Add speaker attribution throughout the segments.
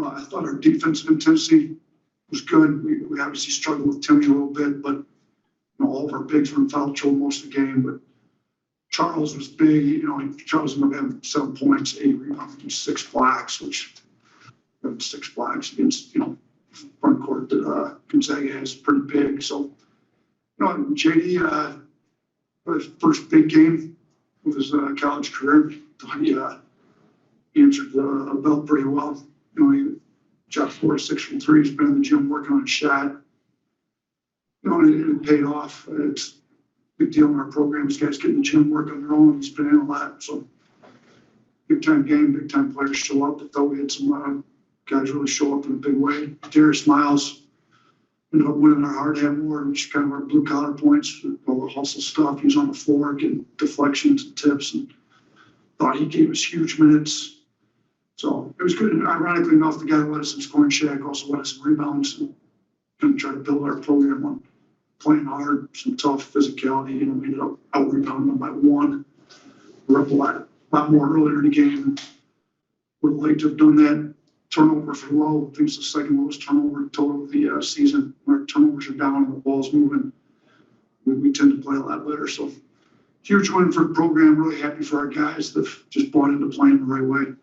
Speaker 1: I thought our defensive intensity was good. We obviously struggled with Timmy a little bit, but all of our bigs were in foul trouble most of the game. But Charles was big. Charles ended up having 7 points, 8 rebounds, and 6 blocks, which 6 blocks against front court that Gonzaga has pretty big. So JD, his first big game of his college career, thought he answered the bell pretty well. He shot 4 or 6 from 3. He's been in the gym working on a shot. And it paid off. It's a big deal in our program. These guys get in the gym, work on their own. He's been in a lot. So big time game, big time players show up. I thought we had some guys really show up in a big way. Darius Miles ended up winning our hard hat award, which is kind of our blue collar points, all the hustle stuff. He was on the floor getting deflections and tips, and thought he gave us huge minutes. So it was good. And ironically enough, the guy who led us in scoring shack also led us in rebounds, and going to try to build our program on playing hard, some tough physicality. We ended up out rebounding them by 1. We were up a lot more earlier in the game. Would have liked to have done that. Turnover for low. I think it's the second lowest turnover total of the season. Our turnovers are down and the ball's moving. We tend to play a lot better. So huge win for the program. Really happy for our guys that have just bought into playing the right way.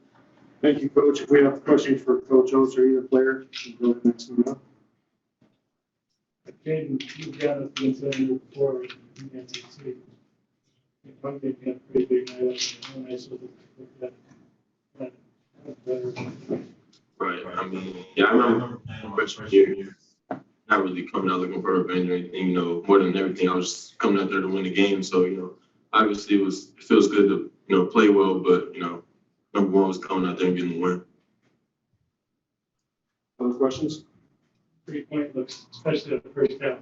Speaker 2: Thank you, Coach. If we have a question for Coach Oats or either player, you can go next one up.
Speaker 3: Jaden, you got it Gonzaga before in the SEC. One thing got a pretty big night up and I saw that.
Speaker 4: Right. I mean, yeah, I remember freshman year, not really coming out looking for revenge or anything, more than everything. I was just coming out there to win the game. So, obviously it feels good to, play well, but, number one was coming out there and getting the win.
Speaker 2: Other questions?
Speaker 3: 3-point looks, especially at the first half.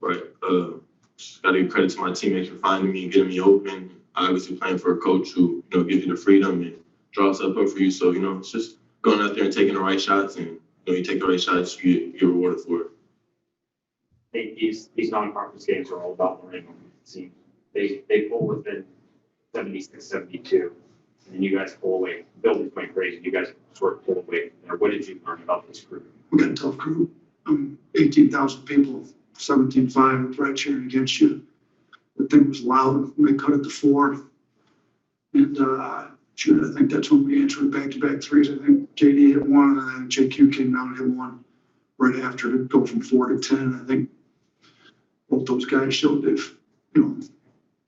Speaker 4: Right. Got to give credit to my teammates for finding me and getting me open. Obviously playing for a coach who, gives you the freedom and draws stuff up for you. So, it's just going out there and taking the right shots, and you take the right shots, you get rewarded for it.
Speaker 5: These non-conference games are all about learning. They pull within 76, 72, and then you guys pull away. Buildings went crazy. You guys sort of pull away from there. What did you learn about this group?
Speaker 1: We got a tough group. 18,000 people, 17-5 right cheering against you. The thing was loud. They cut it to 4. And I think that's when we answered back-to-back threes. I think JD hit 1, and then JQ came down and hit 1 right after to go from 4 to 10. I think both those guys showed they've,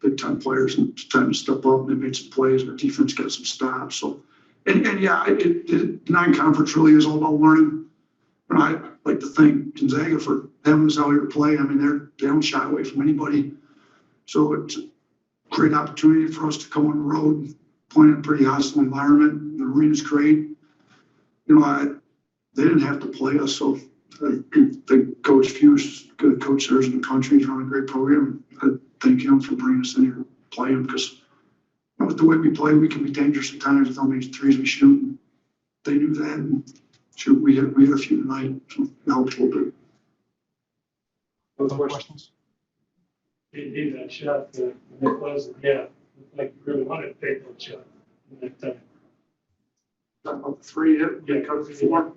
Speaker 1: big-time players, and it's time to step up, and they made some plays, and our defense got some stops. So, and yeah, non-conference really is all about learning. And I like to thank Gonzaga for having us out here to play. I mean, they don't shy away from anybody. So it's a great opportunity for us to come on the road, play in a pretty hostile environment. The arena's great. They didn't have to play us. So I think Coach Fuse, good coach there in the country, he's running a great program. I thank him for bringing us in here to play him, because with the way we play, we can be dangerous at times with how many threes we shoot. And they knew that. And shoot, we had a few tonight, so it helps a little bit.
Speaker 2: Other questions?
Speaker 3: JD, that shot, when it closed the gap, looked like you really wanted to take that shot in that time.
Speaker 1: Talking about the 3 hit, yeah, cut to 4.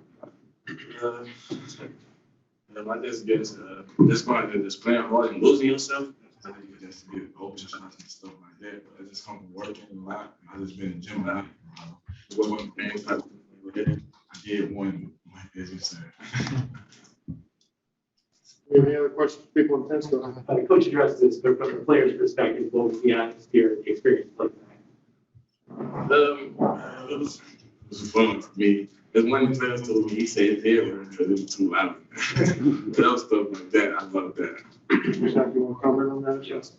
Speaker 6: I just guess this part of this playing hard and losing yourself, I think you just be open shots and stuff like that. But it just comes working a lot. I just been in the gym a lot. One thing I did one, as you said.
Speaker 2: Any other questions? People in tents, go ahead.
Speaker 5: Coach addressed this, but from the player's perspective, what was the atmosphere, the experience like that?
Speaker 6: It was fun for me. There's one player told me, he said there because it was too loud. That was stuff like that. I love that.
Speaker 2: Zach, you want to comment on that?
Speaker 6: Yes.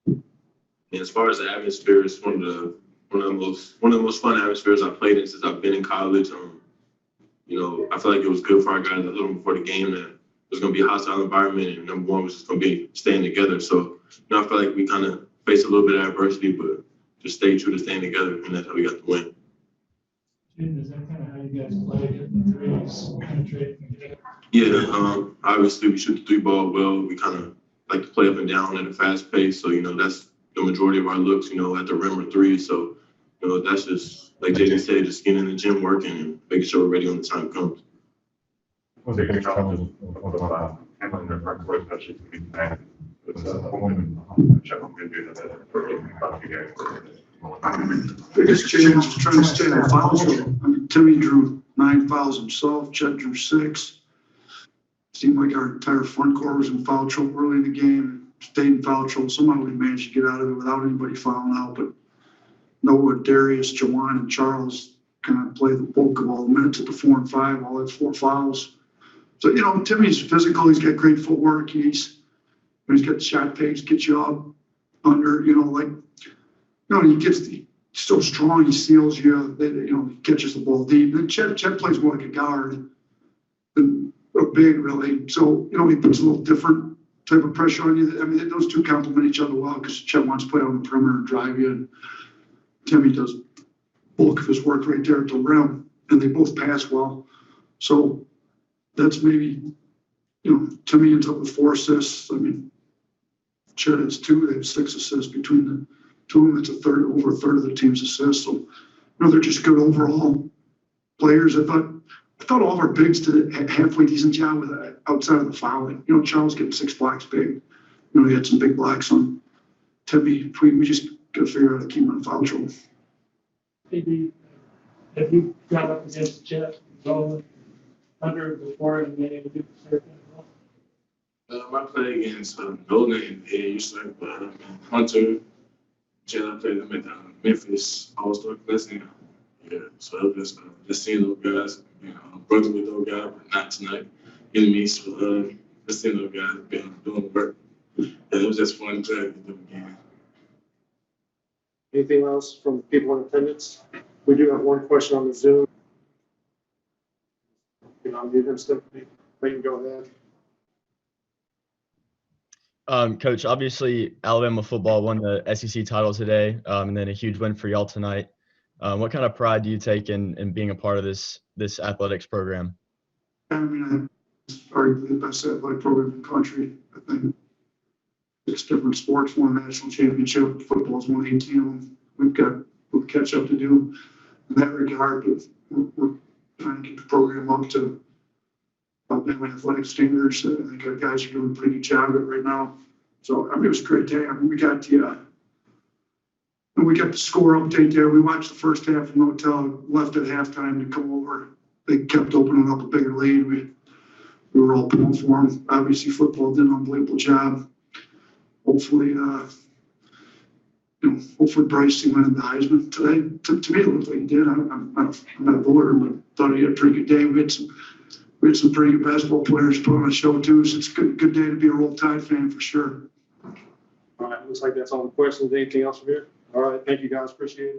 Speaker 4: And as far as the atmosphere, it's one of the most fun atmospheres I've played in since I've been in college. I feel like it was good for our guys a little before the game that it was going to be a hostile environment, and number one was just going to be staying together. So, I feel like we kind of faced a little bit of adversity, but just stayed true to staying together, and that's how we got the win.
Speaker 3: Is that kind of how you guys play, hitting the threes, penetrating?
Speaker 4: Yeah, obviously we shoot the 3 ball well. We kind of like to play up and down at a fast pace. So, that's the majority of our looks, at the rim or 3. So, You know, that's just, like JJ said, just getting in the gym working and making sure we're ready when the time comes.
Speaker 7: Was it challenges handling their front court, especially to be mad? It's a woman, Sheffield can do that for about the game.
Speaker 1: Biggest challenge is trying to stay in foul trouble. I mean, Timmy drew 9 fouls himself, Chet drew 6. Seemed like our entire front court was in foul trouble early in the game, stayed in foul trouble. Somehow we managed to get out of it without anybody fouling out, but Noah, Darius, Jawan, and Charles kind of played the bulk of all the minutes at the 4 and 5, all had 4 fouls. So, you know, Timmy's physical, he's got great footwork, he's got shot fakes, gets you up under, you know, like, you know, he's so strong, he seals you, you know, he catches the ball deep. And Chet plays more like a guard than a big, really. So, you know, he puts a little different type of pressure on you. I mean, those two complement each other well because Chet wants to play on the perimeter and drive you, and Timmy does bulk of his work right there at the rim, and they both pass well. So that's maybe, you know, Timmy ends up with 4 assists. I mean, Chet has 2. They have 6 assists between the two of them. It's over a third of the team's assists. So, you know, they're just good overall players. I thought all of our bigs did a halfway decent job with that outside of the fouling. You know, Charles getting 6 blocks big. You know, he had some big blocks on Timmy. We just got to figure out how to keep him in foul trouble.
Speaker 3: Maybe, have you got up against Chet, going under before and been able to do the circuit?
Speaker 6: I played against Golden and AL.com, Hunter, Jen. I played them at Memphis All-Star Classic. Yeah, so it was just seeing those guys, you know, working with those guys, but not tonight. Enemies, so just seeing those guys doing work. Yeah, it was just fun to do again.
Speaker 2: Anything else from people in attendance? We do have one question on the Zoom. You know, unmute him, Stephanie. Clayton, go ahead.
Speaker 8: Coach, obviously Alabama football won the SEC title today, and then a huge win for y'all tonight. What kind of pride do you take in being a part of this athletics program?
Speaker 1: I mean, it's arguably the best athletic program in the country. I think 6 different sports won a national championship. Football's won 18 of them. We've got catch up to do in that regard, but we're trying to get the program up to Alabama athletic standards. I think our guys are doing a pretty good job of it right now. So, I mean, it was a great day. I mean, we got the score update there. We watched the first half in the hotel, left at halftime to come over. They kept opening up a bigger lead. We were all pulling for them. Obviously, football did an unbelievable job. Hopefully, hopefully Bryce can win the Heisman today. To me, it looked like he did. I'm not a voter, but thought he had a pretty good day. We had some pretty good basketball players put on a show too. So it's a good day to be a Roll Tide fan for sure.
Speaker 2: All right, looks like that's all the questions. Anything else from here? All right, thank you guys. Appreciate it.